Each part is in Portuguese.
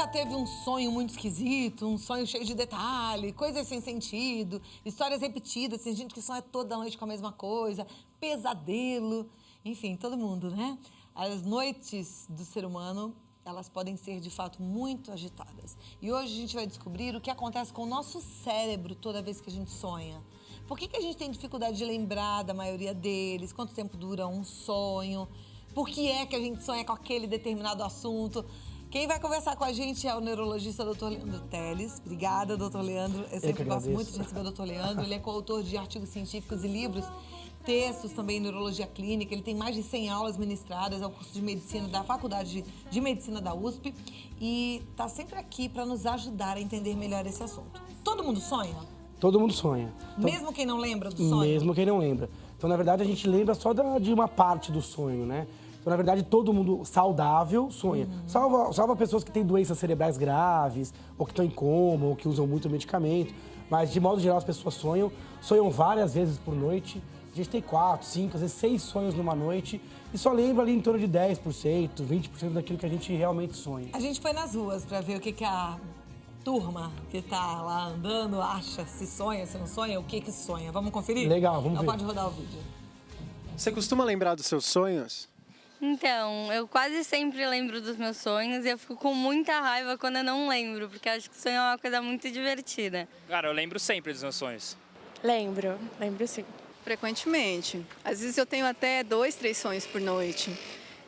já teve um sonho muito esquisito, um sonho cheio de detalhe, coisas sem sentido, histórias repetidas, tem gente que sonha toda noite com a mesma coisa, pesadelo, enfim, todo mundo, né? As noites do ser humano, elas podem ser, de fato, muito agitadas. E hoje a gente vai descobrir o que acontece com o nosso cérebro toda vez que a gente sonha. Por que a gente tem dificuldade de lembrar da maioria deles? Quanto tempo dura um sonho? Por que é que a gente sonha com aquele determinado assunto? Quem vai conversar com a gente é o neurologista Dr. Leandro Teles. Obrigada, Dr. Leandro. Eu sempre gosto muito de receber o Dr. Leandro. Ele é coautor de artigos científicos e livros, textos também em neurologia clínica. Ele tem mais de 100 aulas ministradas ao curso de medicina da Faculdade de Medicina da USP e está sempre aqui para nos ajudar a entender melhor esse assunto. Todo mundo sonha? Todo mundo sonha. Então, mesmo quem não lembra do sonho? Mesmo quem não lembra. Então, na verdade, a gente lembra só de uma parte do sonho, né? Então, na verdade, todo mundo saudável sonha. Salva pessoas que têm doenças cerebrais graves, ou que estão em coma, ou que usam muito medicamento. Mas, de modo geral, as pessoas sonham várias vezes por noite. A gente tem 4, 5, às vezes 6 sonhos numa noite. E só lembra ali em torno de 10%, 20% daquilo que a gente realmente sonha. A gente foi nas ruas para ver o que a turma que tá lá andando acha, se sonha, se não sonha, o que sonha. Vamos conferir? Legal, vamos ver. Pode rodar o vídeo. Você costuma lembrar dos seus sonhos? Então, eu quase sempre lembro dos meus sonhos e eu fico com muita raiva quando eu não lembro, porque acho que sonho é uma coisa muito divertida. Cara, eu lembro sempre dos meus sonhos. Lembro sim. Frequentemente. Às vezes eu tenho até 2, 3 sonhos por noite.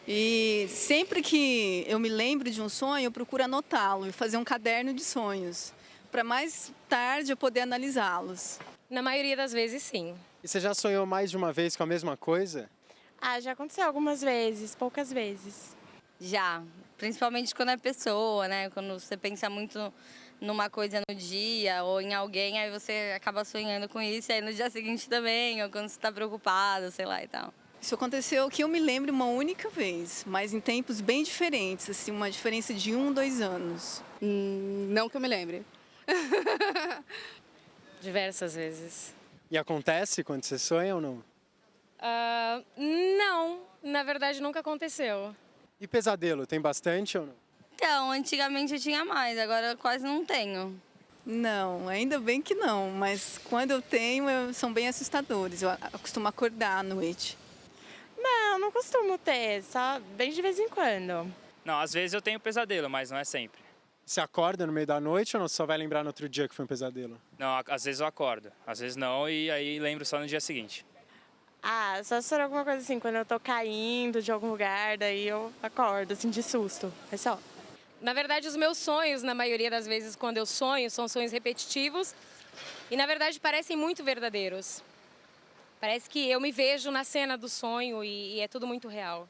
E sempre que eu me lembro de um sonho, eu procuro anotá-lo e fazer um caderno de sonhos, para mais tarde eu poder analisá-los. Na maioria das vezes, sim. E você já sonhou mais de uma vez com a mesma coisa? Já aconteceu algumas vezes, poucas vezes. Já, principalmente quando é pessoa, né? Quando você pensa muito numa coisa no dia ou em alguém, aí você acaba sonhando com isso, e aí no dia seguinte também, ou quando você está preocupado, sei lá e tal. Isso aconteceu que eu me lembro uma única vez, mas em tempos bem diferentes, assim, uma diferença de 1, 2 anos. Não que eu me lembre. Diversas vezes. E acontece quando você sonha ou não? Não, na verdade nunca aconteceu. E pesadelo, tem bastante ou não? Então, antigamente eu tinha mais, agora eu quase não tenho. Não, ainda bem que não, mas quando eu tenho, são bem assustadores. Eu costumo acordar à noite. Não costumo ter, só bem de vez em quando. Não, às vezes eu tenho pesadelo, mas não é sempre. Você acorda no meio da noite ou não? Você só vai lembrar no outro dia que foi um pesadelo? Não, às vezes eu acordo, às vezes não, e aí lembro só no dia seguinte. Só se for alguma coisa assim, quando eu tô caindo de algum lugar, daí eu acordo, assim, de susto. É só. Na verdade, os meus sonhos, na maioria das vezes, quando eu sonho, são sonhos repetitivos e, na verdade, parecem muito verdadeiros. Parece que eu me vejo na cena do sonho e é tudo muito real.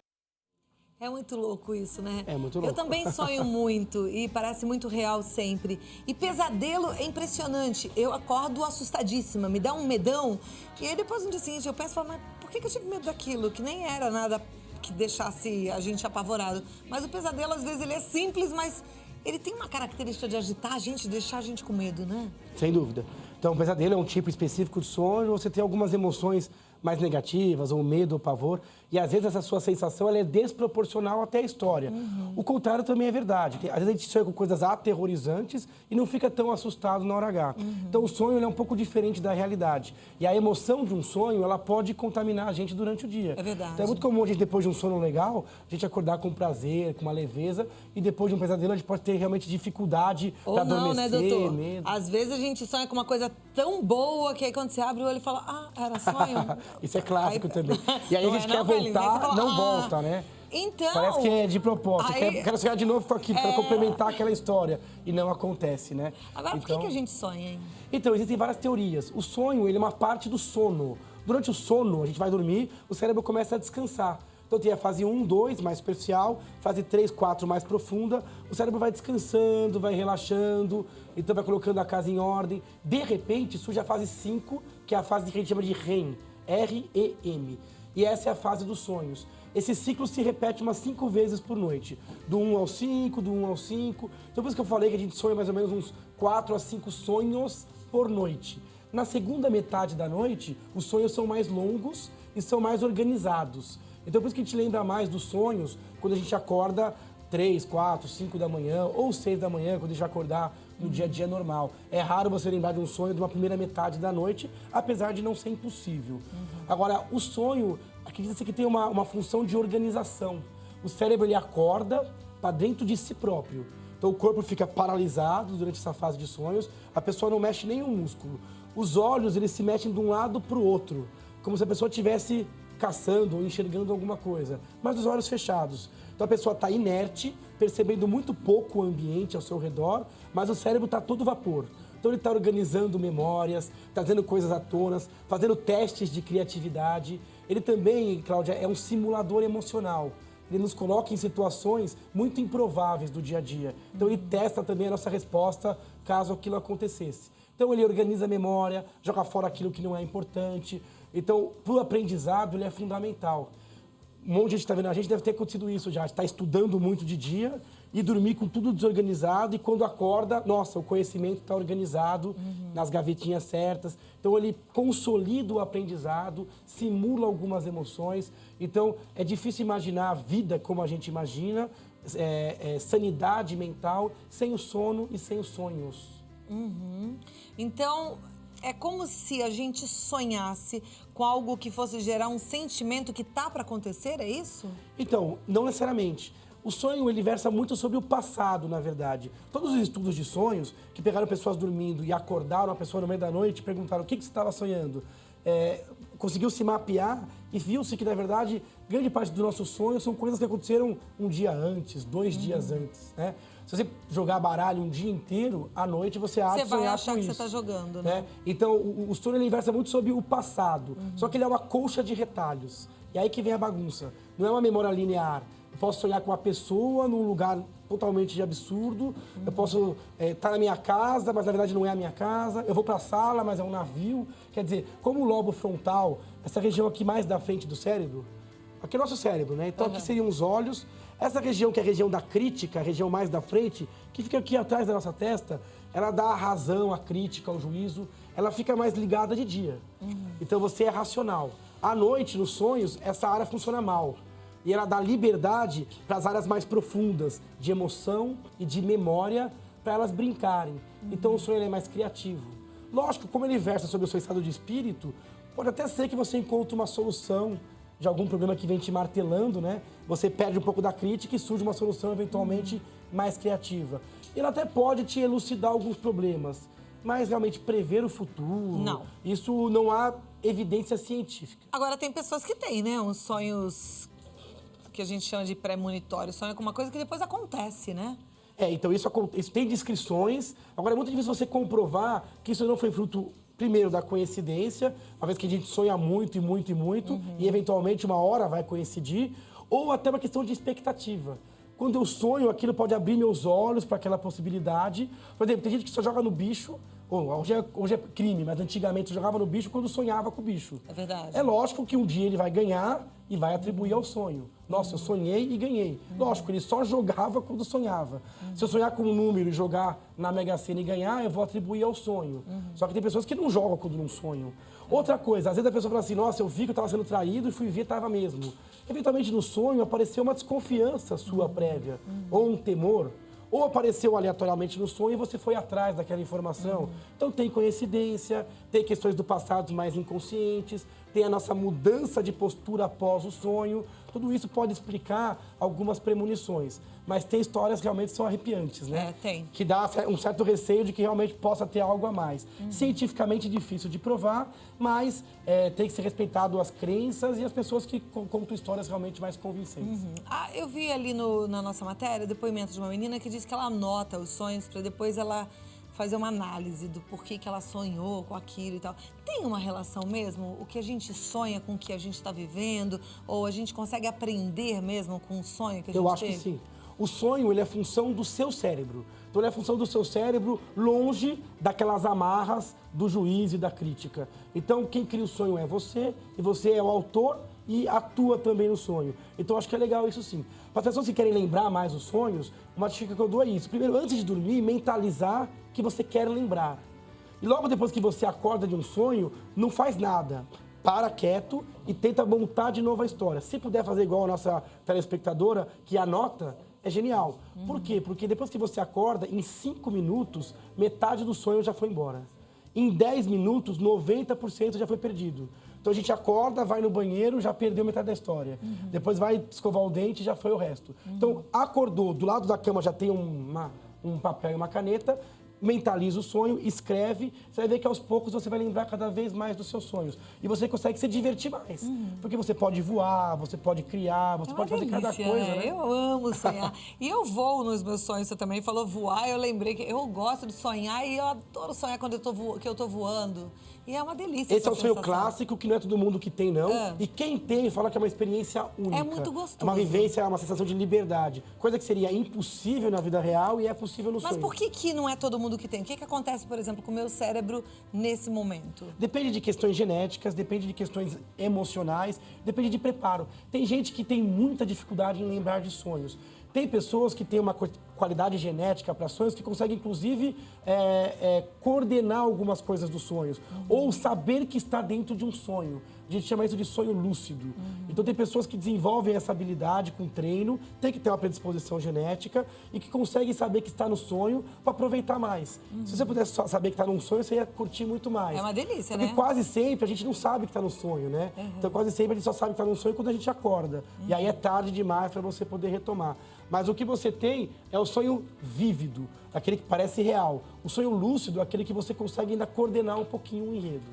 É muito louco isso, né? É muito louco. Eu também sonho muito e parece muito real sempre. E pesadelo é impressionante. Eu acordo assustadíssima, me dá um medão. E aí depois no dia seguinte eu penso, mas por que eu tive medo daquilo? Que nem era nada que deixasse a gente apavorado. Mas o pesadelo, às vezes, ele é simples, mas ele tem uma característica de agitar a gente, deixar a gente com medo, né? Sem dúvida. Então, o pesadelo é um tipo específico de sonho, você tem algumas emoções mais negativas, ou medo, ou pavor, e às vezes essa sua sensação ela é desproporcional até a história. O contrário também é verdade. Às vezes a gente sonha com coisas aterrorizantes e não fica tão assustado na hora H. Então o sonho ele é um pouco diferente da realidade. E a emoção de um sonho, ela pode contaminar a gente durante o dia. É verdade. Então é muito comum a gente, depois de um sono legal, a gente acordar com prazer, com uma leveza, e depois de um pesadelo a gente pode ter realmente dificuldade para adormecer, ou não, né, doutor? medo. Às vezes a gente sonha com uma coisa tão boa que aí quando você abre o olho e fala, era sonho. Isso é clássico Aí- também. E aí a gente quer Felipe? Aí voltar, você fala, não volta, né? Então... Parece que é de propósito. Aí- Quero sonhar de novo com aquilo, quero complementar aquela história. E não acontece, né? Agora, por que a gente sonha, hein? Então, existem várias teorias. O sonho, ele é uma parte do sono. Durante o sono, a gente vai dormir, o cérebro começa a descansar. Então tem a fase 1, 2, mais superficial, fase 3, 4, mais profunda. O cérebro vai descansando, vai relaxando, então vai colocando a casa em ordem. De repente, surge a fase 5, que é a fase que a gente chama de REM, R-E-M. E essa é a fase dos sonhos. Esse ciclo se repete umas 5 vezes por noite. Do 1 ao 5, do 1 ao 5. Então por isso que eu falei que a gente sonha mais ou menos uns 4 a 5 sonhos por noite. Na segunda metade da noite, os sonhos são mais longos e são mais organizados. Então por isso que a gente lembra mais dos sonhos quando a gente acorda 3, 4, 5 da manhã ou 6 da manhã, quando a gente vai acordar no dia a dia normal. É raro você lembrar de um sonho de uma primeira metade da noite, apesar de não ser impossível. Agora, o sonho, acredita-se que tem uma função de organização. O cérebro, ele acorda para dentro de si próprio. Então, o corpo fica paralisado durante essa fase de sonhos, a pessoa não mexe nenhum músculo. Os olhos, eles se mexem de um lado para o outro, como se a pessoa estivesse caçando ou enxergando alguma coisa, mas os olhos fechados. Então, a pessoa está inerte, percebendo muito pouco o ambiente ao seu redor, mas o cérebro está todo vapor. Então, ele está organizando memórias, trazendo coisas à tona, fazendo testes de criatividade. Ele também, Cláudia, é um simulador emocional. Ele nos coloca em situações muito improváveis do dia a dia. Então, ele testa também a nossa resposta caso aquilo acontecesse. Então, ele organiza a memória, joga fora aquilo que não é importante. Então, para o aprendizado, ele é fundamental. Um monte de gente está vendo, a gente deve ter acontecido isso já. Está estudando muito de dia e dormir com tudo desorganizado. E quando acorda, nossa, o conhecimento está organizado nas gavetinhas certas. Então, ele consolida o aprendizado, simula algumas emoções. Então, é difícil imaginar a vida como a gente imagina, sanidade mental, sem o sono e sem os sonhos. Então, é como se a gente sonhasse com algo que fosse gerar um sentimento que tá para acontecer, é isso? Então, não necessariamente. O sonho, ele versa muito sobre o passado, na verdade. Todos os estudos de sonhos, que pegaram pessoas dormindo e acordaram a pessoa no meio da noite e perguntaram o que você estava sonhando, conseguiu se mapear e viu-se que, na verdade, grande parte dos nossos sonhos são coisas que aconteceram um dia antes, 2 dias antes, né? Se você jogar baralho um dia inteiro, à noite você acha Você vai achar que você está jogando, né? Então, o sonho, ele versa muito sobre o passado, só que ele é uma colcha de retalhos. E aí que vem a bagunça. Não é uma memória linear. Eu posso sonhar com uma pessoa num lugar totalmente absurdo. Eu posso estar na minha casa, mas na verdade não é a minha casa. Eu vou para a sala, mas é um navio. Quer dizer, como o lobo frontal, essa região aqui mais da frente do cérebro, aqui é o nosso cérebro, né? Então aqui seriam os olhos. Essa região, que é a região da crítica, a região mais da frente, que fica aqui atrás da nossa testa, ela dá a razão, a crítica, o juízo, ela fica mais ligada de dia. Então você é racional. À noite, nos sonhos, essa área funciona mal. E ela dá liberdade para as áreas mais profundas, de emoção e de memória, para elas brincarem. Então o sonho, ele é mais criativo. Lógico, como ele versa sobre o seu estado de espírito, pode até ser que você encontre uma solução de algum problema que vem te martelando, né? Você perde um pouco da crítica e surge uma solução eventualmente mais criativa. Ele até pode te elucidar alguns problemas, mas realmente prever o futuro, Não. Isso não há evidência científica. Agora, tem pessoas que têm, né? Uns sonhos que a gente chama de premonitório. Sonha com uma coisa que depois acontece, né? Então isso tem descrições. Agora, é muito difícil você comprovar que isso não foi fruto, primeiro, da coincidência, uma vez que a gente sonha muito e muito e muito, e eventualmente uma hora vai coincidir, ou até uma questão de expectativa. Quando eu sonho, aquilo pode abrir meus olhos para aquela possibilidade. Por exemplo, tem gente que só joga no bicho. Hoje é crime, mas antigamente jogava no bicho quando sonhava com o bicho. É verdade. É lógico que um dia ele vai ganhar e vai atribuir ao sonho. Nossa, eu sonhei e ganhei. Lógico, ele só jogava quando sonhava. Se eu sonhar com um número e jogar na Mega Sena e ganhar, eu vou atribuir ao sonho. Só que tem pessoas que não jogam quando não sonham. Outra coisa, às vezes a pessoa fala assim, nossa, eu vi que eu estava sendo traído e fui ver, estava mesmo. Eventualmente no sonho apareceu uma desconfiança sua prévia, ou um temor, ou apareceu aleatoriamente no sonho e você foi atrás daquela informação. Então tem coincidência, tem questões do passado mais inconscientes, tem a nossa mudança de postura após o sonho. Tudo isso pode explicar algumas premonições. Mas tem histórias que realmente são arrepiantes, né? Tem. Que dá um certo receio de que realmente possa ter algo a mais. Cientificamente difícil de provar, mas tem que ser respeitado as crenças e as pessoas que contam histórias realmente mais convincentes. Eu vi ali na nossa matéria depoimento de uma menina que diz que ela anota os sonhos para depois ela fazer uma análise do porquê que ela sonhou com aquilo e tal. Tem uma relação mesmo? O que a gente sonha com o que a gente está vivendo? Ou a gente consegue aprender mesmo com o sonho que a gente teve? Eu acho que sim. O sonho, ele é função do seu cérebro. Então, ele é função do seu cérebro longe daquelas amarras do juiz e da crítica. Então, quem cria o sonho é você, e você é o autor e atua também no sonho. Então, acho que é legal isso sim. Para as pessoas que querem lembrar mais os sonhos, uma dica que eu dou é isso. Primeiro, antes de dormir, mentalizar que você quer lembrar. E logo depois que você acorda de um sonho, não faz nada. Para quieto e tenta montar de novo a história. Se puder fazer igual a nossa telespectadora, que anota, é genial. Por quê? Porque depois que você acorda, em 5 minutos, metade do sonho já foi embora. Em 10 minutos, 90% já foi perdido. Então a gente acorda, vai no banheiro, já perdeu metade da história. Depois vai escovar o dente, já foi o resto. Então, acordou, do lado da cama já tem um papel e uma caneta, mentaliza o sonho, escreve, você vai ver que aos poucos você vai lembrar cada vez mais dos seus sonhos. E você consegue se divertir mais. Porque você pode voar, você pode criar, você pode fazer cada coisa, né? Eu amo sonhar. E eu voo nos meus sonhos, você também falou voar, eu lembrei que eu gosto de sonhar e eu adoro sonhar quando eu tô voando. E é uma delícia. Esse é o sonho sensação. clássico, que não é todo mundo que tem, não. É. E quem tem, fala que é uma experiência única. É muito gostoso. É uma vivência, é uma sensação de liberdade. Coisa que seria impossível na vida real e é possível no sonho. Mas por que não é todo mundo que tem? O que acontece, por exemplo, com o meu cérebro nesse momento? Depende de questões genéticas, depende de questões emocionais, depende de preparo. Tem gente que tem muita dificuldade em lembrar de sonhos. Tem pessoas que têm uma qualidade genética para sonhos que conseguem, inclusive, coordenar algumas coisas dos sonhos. Ou saber que está dentro de um sonho. A gente chama isso de sonho lúcido. Então, tem pessoas que desenvolvem essa habilidade com treino, tem que ter uma predisposição genética e que conseguem saber que está no sonho para aproveitar mais. Se você pudesse só saber que está num sonho, você ia curtir muito mais. É uma delícia, Porque né? quase sempre a gente não sabe que está no sonho, né? Então, quase sempre a gente só sabe que está no sonho quando a gente acorda. E aí é tarde demais para você poder retomar. Mas o que você tem é o sonho vívido, aquele que parece real. O sonho lúcido é aquele que você consegue ainda coordenar um pouquinho o enredo.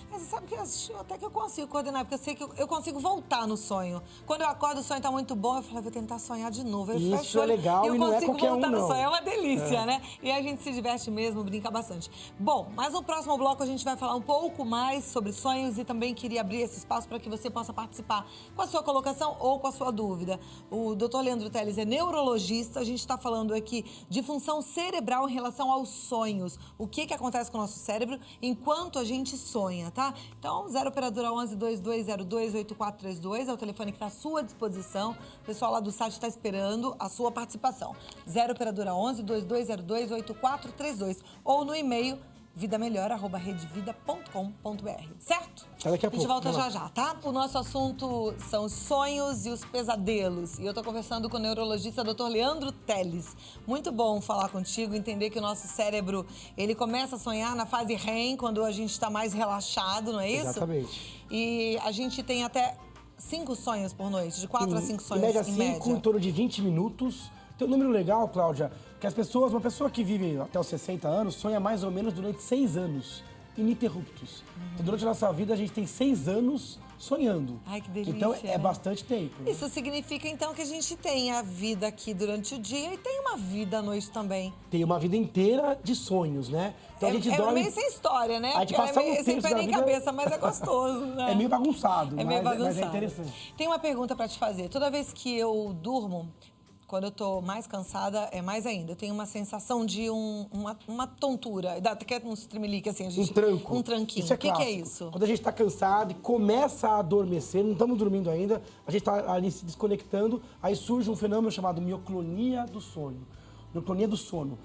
Mas você sabe que até que eu consigo coordenar, porque eu sei que eu consigo voltar no sonho. Quando eu acordo, o sonho tá muito bom, eu falo, vou tentar sonhar de novo. Eu Isso fecho o olho é legal eu e não é consigo qualquer voltar um, no não. sonho. É uma delícia, né? E a gente se diverte mesmo, brinca bastante. Bom, mas no próximo bloco a gente vai falar um pouco mais sobre sonhos e também queria abrir esse espaço para que você possa participar com a sua colocação ou com a sua dúvida. O Dr. Leandro Teles é neurologista, a gente está falando aqui de função cerebral em relação aos sonhos. O que acontece com o nosso cérebro enquanto a gente sonha, tá? Então, 0 operadora 11 2202 8432 é o telefone que está à sua disposição. O pessoal lá do site está esperando a sua participação. 0 operadora 11 2202 8432 ou no e-mail vidamelhor@redevida.com.br, certo? Daqui a gente pouco, volta vamos já, tá? O nosso assunto são os sonhos e os pesadelos. E eu tô conversando com o neurologista Dr. Leandro Teles. Muito bom falar contigo, entender que o nosso cérebro, ele começa a sonhar na fase REM, quando a gente está mais relaxado, não é isso? Exatamente. E a gente tem até 5 sonhos por noite, de 4 a 5 sonhos Em média em 5, média. em torno de 20 minutos. Tem um número legal, Cláudia, que uma pessoa que vive até os 60 anos, sonha mais ou menos durante 6 anos, ininterruptos. Então, durante a nossa vida, a gente tem 6 anos sonhando. Ai, que delícia, Então, é né? bastante tempo. Né? Isso significa, então, que a gente tem a vida aqui durante o dia e tem uma vida à noite também. Tem uma vida inteira de sonhos, né? Então, a gente dorme... meio sem história, né? A gente Porque passa é meio um sem terço pé da nem vida- cabeça, mas é gostoso, né? É meio bagunçado, É meio bagunçado. mas é interessante. Tem uma pergunta pra te fazer. Toda vez que eu durmo, quando eu tô mais cansada, é mais ainda. Eu tenho uma sensação de uma tontura. Dá até uns tremelique, assim, a Um gente... tranco. Um tranquinho. Isso é O que é clássico. isso? Quando a gente está cansado e começa a adormecer, não estamos dormindo ainda, a gente está ali se desconectando, aí surge um fenômeno chamado mioclonia do sonho. Mioclonia do sono.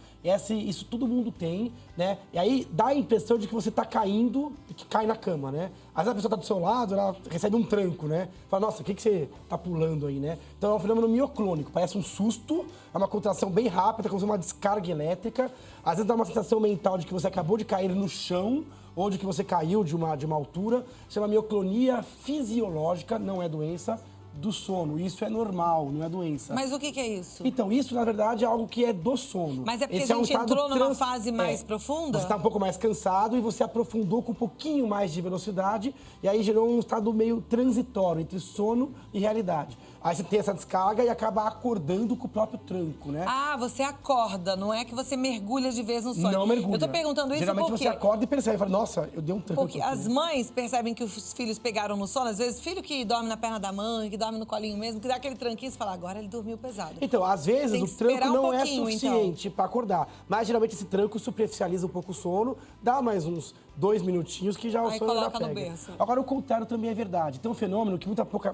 Isso todo mundo tem, né? E aí dá a impressão de que você está caindo e que cai na cama, né? Às vezes a pessoa está do seu lado, ela recebe um tranco, né? Fala, nossa, o que você está pulando aí, né? Então é um fenômeno mioclônico, parece um susto, é uma contração bem rápida, como se fosse uma descarga elétrica. Às vezes dá uma sensação mental de que você acabou de cair no chão, ou de que você caiu de uma altura. Chama mioclonia fisiológica, não é doença, do sono. Isso é normal, não é doença. Mas o que é isso? Então, isso, na verdade, é algo que é do sono. Mas é porque Esse a gente estado entrou numa fase mais profunda? Você está um pouco mais cansado e você aprofundou com um pouquinho mais de velocidade e aí gerou um estado meio transitório entre sono e realidade. Aí você tem essa descarga e acaba acordando com o próprio tranco, né? Ah, você acorda, não é que você mergulha de vez no sonho. Não mergulha. Eu tô perguntando isso Geralmente porque... você acorda e percebe, fala, nossa, eu dei um tranco. Porque as mães percebem que os filhos pegaram no sono. Às vezes, filho que dorme na perna da mãe, que dorme no colinho mesmo, que dá aquele tranquinho, você fala, agora ele dormiu pesado. Então, às vezes, Tem o que esperar tranco um não é pouquinho, suficiente para acordar. Mas, geralmente, esse tranco superficializa um pouco o sono, dá mais uns 2 minutinhos que já o Aí sono já coloca no pega. berço. Agora, o contrário também é verdade. Tem um fenômeno que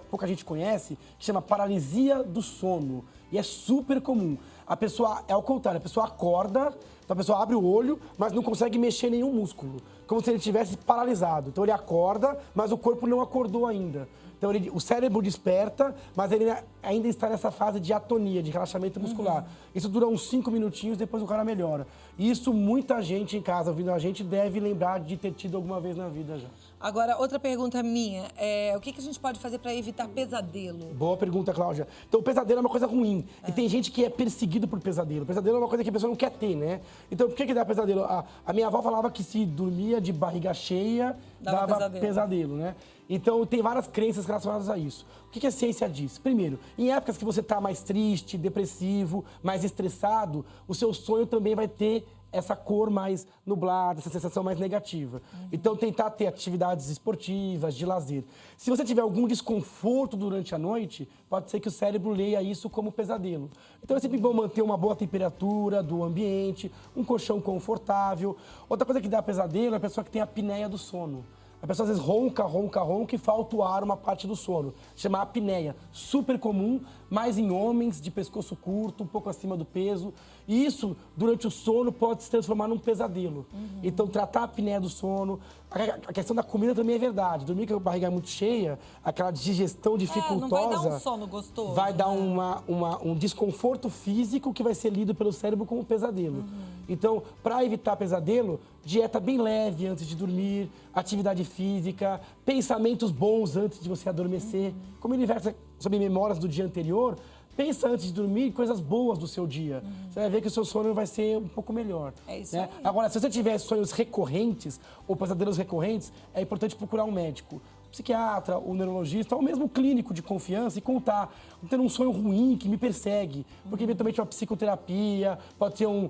pouca gente conhece, que chama paralisia do sono. E é super comum. A pessoa, é ao contrário, a pessoa acorda, então a pessoa abre o olho, mas não consegue mexer nenhum músculo. Como se ele estivesse paralisado. Então, ele acorda, mas o corpo não acordou ainda. Então, o cérebro desperta, mas ele ainda está nessa fase de atonia, de relaxamento muscular. Isso dura uns 5 minutinhos, depois o cara melhora. E isso muita gente em casa, ouvindo a gente, deve lembrar de ter tido alguma vez na vida já. Agora, outra pergunta minha. O que a gente pode fazer para evitar pesadelo? Boa pergunta, Cláudia. Então, o pesadelo é uma coisa ruim. E tem gente que é perseguido por pesadelo. O pesadelo é uma coisa que a pessoa não quer ter, né? Então, por que dá pesadelo? A minha avó falava que se dormia de barriga cheia, dava pesadelo, né? Então, tem várias crenças relacionadas a isso. O que a ciência diz? Primeiro, em épocas que você está mais triste, depressivo, mais estressado, o seu sonho também vai ter essa cor mais nublada, essa sensação mais negativa. Então, tentar ter atividades esportivas, de lazer. Se você tiver algum desconforto durante a noite, pode ser que o cérebro leia isso como pesadelo. Então, é sempre bom manter uma boa temperatura do ambiente, um colchão confortável. Outra coisa que dá pesadelo é a pessoa que tem a apneia do sono. A pessoa às vezes ronca e falta o ar uma parte do sono. Chama apneia. Super comum, mais em homens de pescoço curto, um pouco acima do peso. E isso, durante o sono, pode se transformar num pesadelo. Então, tratar a apneia do sono. A questão da comida também é verdade. Dormir com a barriga muito cheia, aquela digestão dificultosa... não vai dar um sono gostoso. Vai dar um desconforto físico que vai ser lido pelo cérebro como pesadelo. Então, para evitar pesadelo, dieta bem leve antes de dormir, atividade física, pensamentos bons antes de você adormecer. Como ele versa sobre memórias do dia anterior, pensa antes de dormir coisas boas do seu dia. Você vai ver que o seu sono vai ser um pouco melhor. É isso né? aí. Agora, se você tiver sonhos recorrentes ou pesadelos recorrentes, é importante procurar um médico. Psiquiatra, o neurologista, ou mesmo clínico de confiança e contar. Tendo um sonho ruim que me persegue. Porque eventualmente uma psicoterapia, pode ser um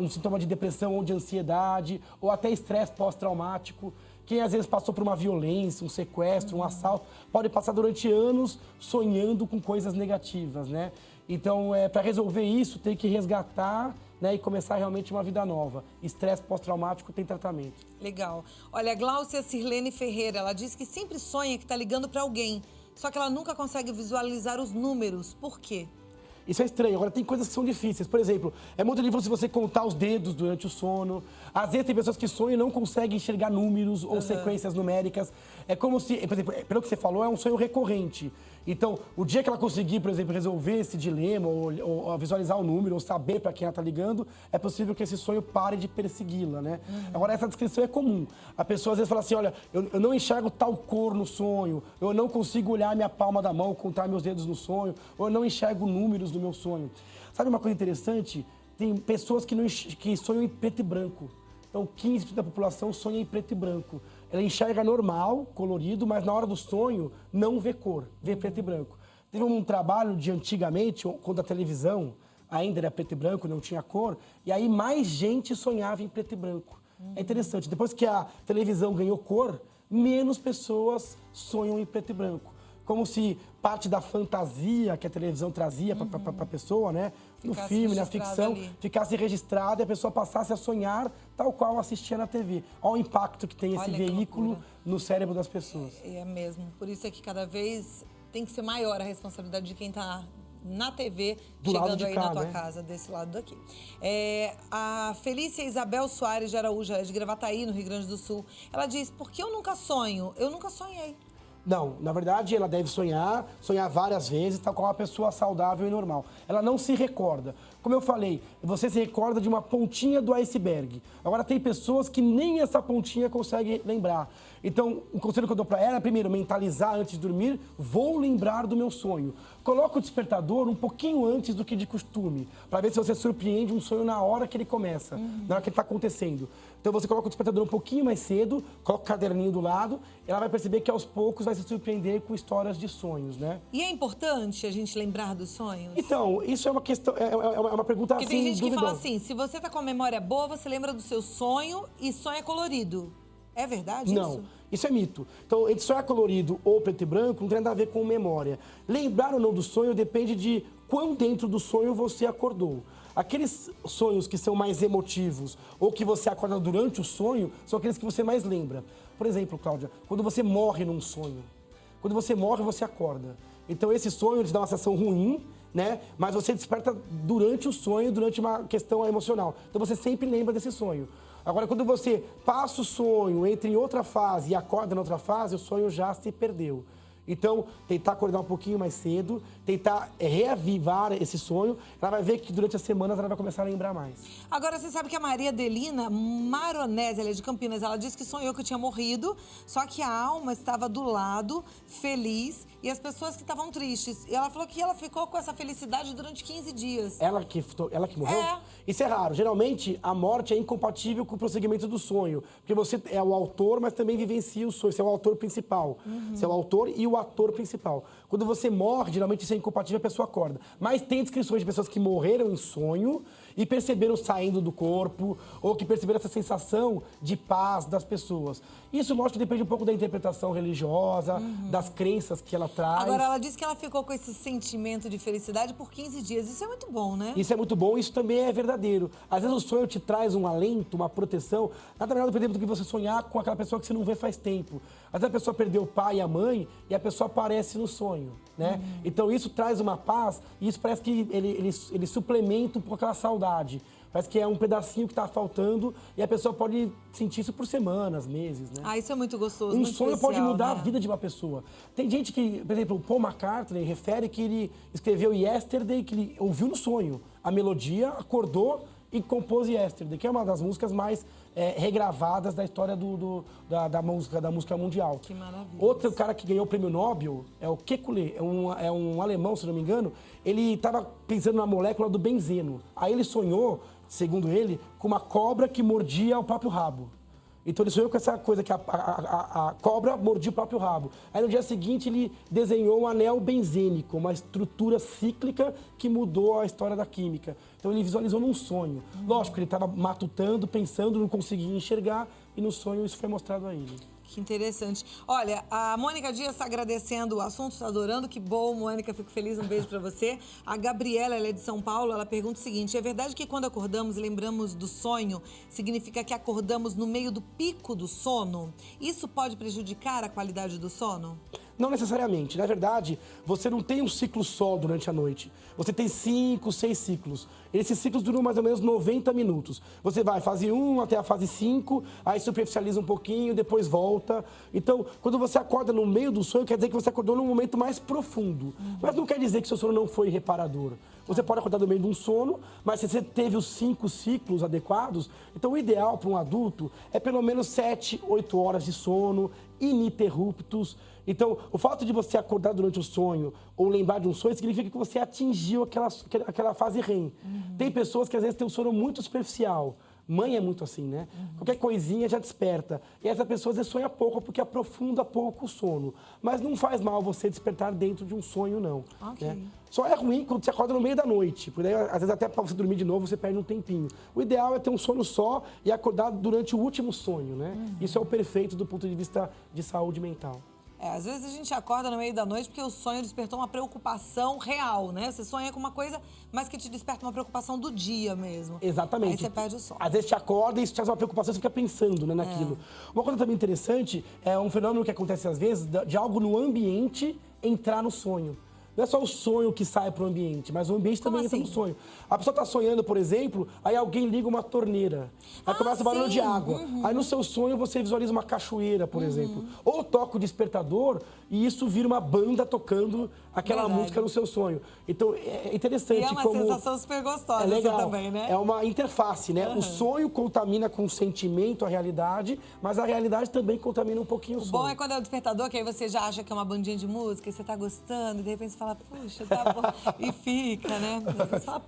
sintoma de depressão ou de ansiedade, ou até estresse pós-traumático. Quem às vezes passou por uma violência, um sequestro, um assalto, pode passar durante anos sonhando com coisas negativas, né? Então, para resolver isso, tem que resgatar, né, e começar realmente uma vida nova. Estresse pós-traumático tem tratamento. Legal. Olha, a Gláucia Sirlene Ferreira, ela diz que sempre sonha que está ligando para alguém, só que ela nunca consegue visualizar os números. Por quê? Isso é estranho. Agora, tem coisas que são difíceis. Por exemplo, é muito difícil se você contar os dedos durante o sono. Às vezes, tem pessoas que sonham e não conseguem enxergar números ou sequências numéricas. É como se, por exemplo, pelo que você falou, é um sonho recorrente. Então, o dia que ela conseguir, por exemplo, resolver esse dilema, ou visualizar o número, ou saber para quem ela está ligando, é possível que esse sonho pare de persegui-la, né? Agora, essa descrição é comum. A pessoa, às vezes, fala assim, olha, eu não enxergo tal cor no sonho, eu não consigo olhar minha palma da mão, contar meus dedos no sonho, ou eu não enxergo números do meu sonho. Sabe uma coisa interessante? Tem pessoas que sonham em preto e branco. Então, 15% da população sonha em preto e branco. Ela enxerga normal, colorido, mas na hora do sonho não vê cor, vê preto e branco. Teve um trabalho de antigamente, quando a televisão ainda era preto e branco, não tinha cor, e aí mais gente sonhava em preto e branco. É interessante, depois que a televisão ganhou cor, menos pessoas sonham em preto e branco. Como se parte da fantasia que a televisão trazia para a pessoa, né? No filme, na ficção, ficasse registrada e a pessoa passasse a sonhar tal qual assistia na TV. Olha o impacto que tem esse veículo no cérebro das pessoas. É mesmo. Por isso é que cada vez tem que ser maior a responsabilidade de quem está na TV, chegando aí na tua casa, desse lado daqui. A Felícia Isabel Soares de Araújo, de Gravataí, no Rio Grande do Sul, ela diz, por que eu nunca sonho? Eu nunca sonhei. Não, na verdade, ela deve sonhar várias vezes, tal qual uma pessoa saudável e normal. Ela não se recorda. Como eu falei, você se recorda de uma pontinha do iceberg. Agora, tem pessoas que nem essa pontinha conseguem lembrar. Então, o conselho que eu dou para ela é, primeiro, mentalizar antes de dormir, vou lembrar do meu sonho. Coloca o despertador um pouquinho antes do que de costume, para ver se você surpreende um sonho na hora que ele começa, na hora que ele está acontecendo. Então, você coloca o despertador um pouquinho mais cedo, coloca o caderninho do lado, e ela vai perceber que aos poucos vai se surpreender com histórias de sonhos, né? E é importante a gente lembrar dos sonhos? Então, isso é uma questão, é uma pergunta assim, porque tem gente que fala assim, se você tá com a memória boa, você lembra do seu sonho e sonha colorido. É verdade isso? Não, isso é mito. Então, entre sonhar colorido ou preto e branco não tem nada a ver com memória. Lembrar ou não do sonho depende de quão dentro do sonho você acordou. Aqueles sonhos que são mais emotivos ou que você acorda durante o sonho são aqueles que você mais lembra. Por exemplo, Cláudia, quando você morre num sonho. Quando você morre, você acorda. Então, esse sonho te dá uma sensação ruim, né? Mas você desperta durante o sonho, durante uma questão emocional. Então, você sempre lembra desse sonho. Agora, quando você passa o sonho, entra em outra fase e acorda na outra fase, o sonho já se perdeu. Então, tentar acordar um pouquinho mais cedo, tentar reavivar esse sonho, ela vai ver que durante as semanas ela vai começar a lembrar mais. Agora, você sabe que a Maria Adelina Maronese, ela é de Campinas, ela disse que sonhou que eu tinha morrido, só que a alma estava do lado, feliz, e as pessoas que estavam tristes. E ela falou que ela ficou com essa felicidade durante 15 dias. Ela que morreu? É. Isso é raro. Geralmente, a morte é incompatível com o prosseguimento do sonho. Porque você é o autor, mas também vivencia o sonho. Você é o autor principal. Você é o autor e o ator principal. Quando você morre, geralmente isso é incompatível, a pessoa acorda. Mas tem descrições de pessoas que morreram em sonho e perceberam saindo do corpo, ou que perceberam essa sensação de paz das pessoas. Isso, lógico, depende um pouco da interpretação religiosa, das crenças que ela traz. Agora, ela disse que ela ficou com esse sentimento de felicidade por 15 dias. Isso é muito bom, né? Isso é muito bom, isso também é verdadeiro. Às vezes o sonho te traz um alento, uma proteção. Nada melhor, por exemplo, do que você sonhar com aquela pessoa que você não vê faz tempo. Às vezes a pessoa perdeu o pai e a mãe e a pessoa aparece no sonho, né? Então isso traz uma paz e isso parece que ele suplementa um pouco aquela saudade. Parece que é um pedacinho que está faltando e a pessoa pode sentir isso por semanas, meses, né? Ah, isso é muito gostoso, Um muito sonho especial, pode mudar né? a vida de uma pessoa. Tem gente que, por exemplo, o Paul McCartney refere que ele escreveu Yesterday, que ele ouviu no sonho. A melodia, acordou e compôs Yesterday, que é uma das músicas mais regravadas da história da música mundial. Que maravilha. Outro cara que ganhou o prêmio Nobel é o Kekulé, é um alemão, se não me engano. Ele estava pensando na molécula do benzeno. Aí ele sonhou, segundo ele, com uma cobra que mordia o próprio rabo. Então ele sonhou com essa coisa que a cobra mordia o próprio rabo. Aí no dia seguinte ele desenhou um anel benzênico, uma estrutura cíclica que mudou a história da química. Então ele visualizou num sonho. Lógico, ele estava matutando, pensando, não conseguia enxergar e no sonho isso foi mostrado a ele. Que interessante. Olha, a Mônica Dias está agradecendo o assunto, está adorando. Que bom, Mônica, fico feliz. Um beijo para você. A Gabriela, ela é de São Paulo, ela pergunta o seguinte: é verdade que quando acordamos e lembramos do sonho, significa que acordamos no meio do pico do sono? Isso pode prejudicar a qualidade do sono? Não necessariamente. Na verdade, você não tem um ciclo só durante a noite. Você tem 5, 6 ciclos. Esses ciclos duram mais ou menos 90 minutos. Você vai fase 1 até a fase 5, aí superficializa um pouquinho, depois volta. Então, quando você acorda no meio do sonho, quer dizer que você acordou num momento mais profundo. Mas não quer dizer que seu sono não foi reparador. Você pode acordar no meio de um sono, mas se você teve os 5 ciclos adequados, então o ideal para um adulto é pelo menos 7, 8 horas de sono, ininterruptos. Então, o fato de você acordar durante o sonho ou lembrar de um sonho significa que você atingiu aquela fase REM. Tem pessoas que às vezes têm um sono muito superficial. Mãe é muito assim, né? Qualquer coisinha já desperta. E essa pessoa às vezes sonha pouco porque aprofunda pouco o sono. Mas não faz mal você despertar dentro de um sonho, não. Ok. Né? Só é ruim quando você acorda no meio da noite. Porque daí, às vezes até para você dormir de novo, você perde um tempinho. O ideal é ter um sono só e acordar durante o último sonho, né? Isso é o perfeito do ponto de vista de saúde mental. Às vezes a gente acorda no meio da noite porque o sonho despertou uma preocupação real, né? Você sonha com uma coisa, mas que te desperta uma preocupação do dia mesmo. Exatamente. Aí você perde o sono. Às vezes te acorda e isso te traz uma preocupação, você fica pensando, né, naquilo. Uma coisa também interessante é um fenômeno que acontece às vezes de algo no ambiente entrar no sonho. Não é só o sonho que sai para o ambiente, mas o ambiente também entra no sonho. A pessoa está sonhando, por exemplo, aí alguém liga uma torneira. Aí começa o barulho de água. Aí no seu sonho você visualiza uma cachoeira, por exemplo. Ou toca o despertador e isso vira uma banda tocando aquela música no seu sonho. Então é interessante. E é uma sensação super gostosa é legal. também, né? É uma interface, né? O sonho contamina com o sentimento a realidade, mas a realidade também contamina um pouquinho o sonho. O bom é quando é o despertador, que aí você já acha que é uma bandinha de música e você tá gostando, e de repente você fala, puxa, tá bom. E fica, né? Você fala,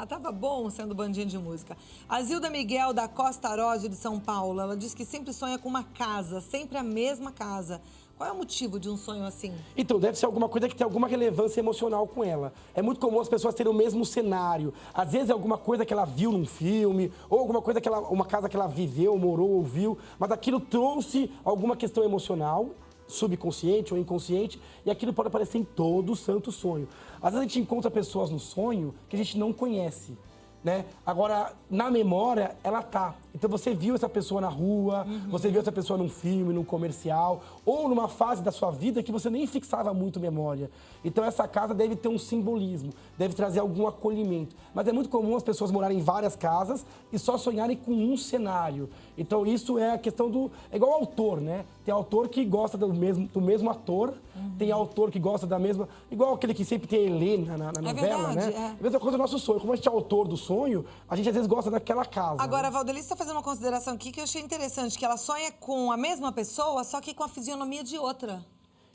tava bom sendo bandinha de música. A Zilda Miguel, da Costa Arósio, de São Paulo, ela diz que sempre sonha com uma casa, sempre a mesma casa. Qual é o motivo de um sonho assim? Então, deve ser alguma coisa que tem alguma relevância emocional com ela. É muito comum as pessoas terem o mesmo cenário. Às vezes é alguma coisa que ela viu num filme, ou alguma coisa uma casa que ela viveu, morou, ouviu, mas aquilo trouxe alguma questão emocional, subconsciente ou inconsciente, e aquilo pode aparecer em todo santo sonho. Às vezes a gente encontra pessoas no sonho que a gente não conhece. né? Agora, na memória, ela tá. Então, você viu essa pessoa na rua, você viu essa pessoa num filme, num comercial, ou numa fase da sua vida que você nem fixava muito memória. Então, essa casa deve ter um simbolismo, deve trazer algum acolhimento. Mas é muito comum as pessoas morarem em várias casas e só sonharem com um cenário. Então, isso é a questão do... É igual ao autor, né? Tem autor que gosta do mesmo ator, tem autor que gosta da mesma... Igual aquele que sempre tem a Helena na novela, verdade, né? A mesma coisa do nosso sonho. Como a gente é autor do sonho, a gente às vezes gosta daquela casa. Agora, né? Valdelice está fazendo uma consideração aqui que eu achei interessante, que ela sonha com a mesma pessoa, só que com a fisionomia de outra.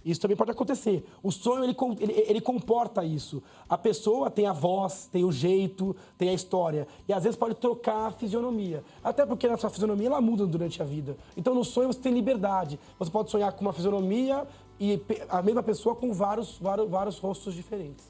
Isso também pode acontecer. O sonho, ele comporta isso. A pessoa tem a voz, tem o jeito, tem a história. E às vezes pode trocar a fisionomia. Até porque na sua fisionomia ela muda durante a vida. Então no sonho você tem liberdade. Você pode sonhar com uma fisionomia e a mesma pessoa com vários rostos diferentes.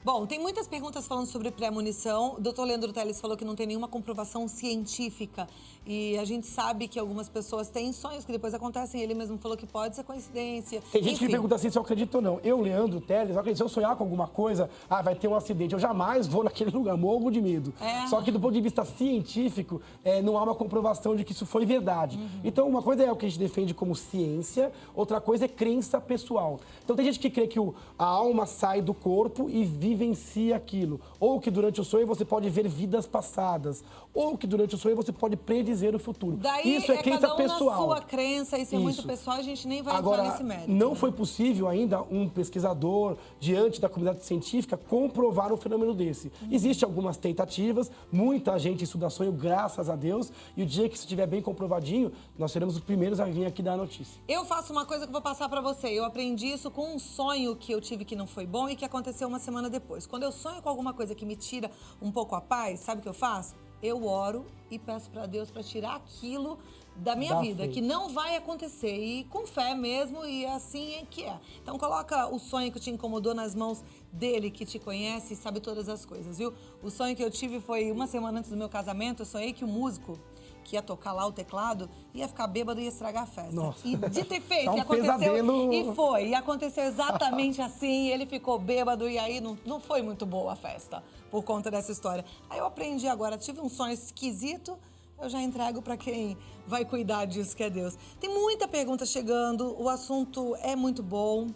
Bom, tem muitas perguntas falando sobre premonição. O doutor Leandro Teles falou que não tem nenhuma comprovação científica. E a gente sabe que algumas pessoas têm sonhos que depois acontecem. Ele mesmo falou que pode ser coincidência. Tem gente que Enfim. me pergunta assim se eu acredito ou não. Eu, Leandro Teles, eu acredito. Se eu sonhar com alguma coisa, vai ter um acidente. Eu jamais vou naquele lugar, morro de medo. Só que do ponto de vista científico, não há uma comprovação de que isso foi verdade. Então, uma coisa é o que a gente defende como ciência, outra coisa é crença pessoal. Então, tem gente que crê que a alma sai do corpo e vivencia aquilo. Ou que durante o sonho você pode ver vidas passadas. Ou que durante o sonho você pode predizer o futuro. Daí isso é crença cada um pessoal. na sua crença, isso é muito pessoal, a gente nem vai Agora, entrar nesse mérito. não né? foi possível ainda um pesquisador, diante da comunidade científica, comprovar um fenômeno desse. Existem algumas tentativas, muita gente estuda sonho, graças a Deus, e o dia que isso estiver bem comprovadinho, nós seremos os primeiros a vir aqui dar a notícia. Eu faço uma coisa que eu vou passar pra você. Eu aprendi isso com um sonho que eu tive que não foi bom e que aconteceu uma semana depois. Quando eu sonho com alguma coisa que me tira um pouco a paz, sabe o que eu faço? Eu oro e peço pra Deus pra tirar aquilo da minha vida, frente. que não vai acontecer. E com fé mesmo, e assim é que é. Então coloca o sonho que te incomodou nas mãos dele, que te conhece e sabe todas as coisas, viu? O sonho que eu tive foi uma semana antes do meu casamento. Eu sonhei que o músico que ia tocar lá o teclado, ia ficar bêbado e ia estragar a festa. Nossa. E de ter feito, É um e aconteceu. pesadelo. E foi. E aconteceu exatamente assim. Ele ficou bêbado e aí não foi muito boa a festa por conta dessa história. Aí eu aprendi agora, tive um sonho esquisito, eu já entrego para quem vai cuidar disso, que é Deus. Tem muita pergunta chegando, o assunto é muito bom,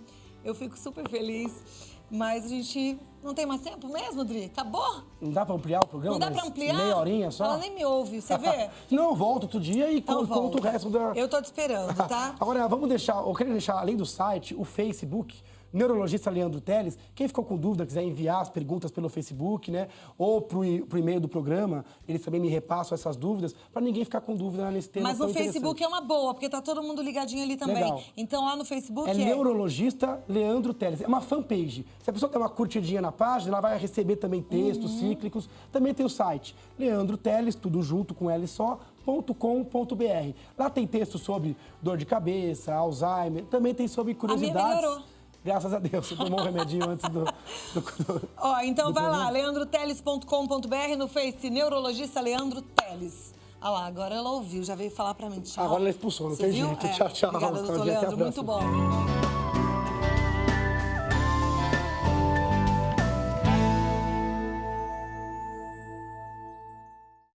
eu fico super feliz, mas a gente não tem mais tempo mesmo, Dri? Acabou? Não dá pra ampliar o programa? Não dá Mas pra ampliar? Meia horinha só? Ela nem me ouve, você vê? Não, eu volto outro dia e Então conto volta. o resto da... Eu tô te esperando, tá? Agora, vamos deixar, eu quero deixar, além do site, o Facebook, Neurologista Leandro Teles. Quem ficou com dúvida, quiser enviar as perguntas pelo Facebook, né? Ou pro e-mail do programa, eles também me repassam essas dúvidas, para ninguém ficar com dúvida nesse tema. Mas no Facebook é uma boa, porque tá todo mundo ligadinho ali também. Legal. Então lá no Facebook É Neurologista Leandro Teles. É uma fanpage. Se a pessoa der uma curtidinha na página, ela vai receber também textos cíclicos. Também tem o site Leandro Teles, tudo junto com L só, .com.br. Lá tem texto sobre dor de cabeça, Alzheimer, também tem sobre curiosidades. minha melhorou. Graças a Deus, você tomou um remedinho antes do Ó, então do vai lá, programa. leandroteles.com.br, no Face, Neurologista Leandro Teles. Ah lá, agora ela ouviu, já veio falar pra mim. Tchau. Agora ela expulsou, não Você tem viu? jeito. Tchau, tchau. Obrigada, doutor Até a Leandro, muito próxima. bom.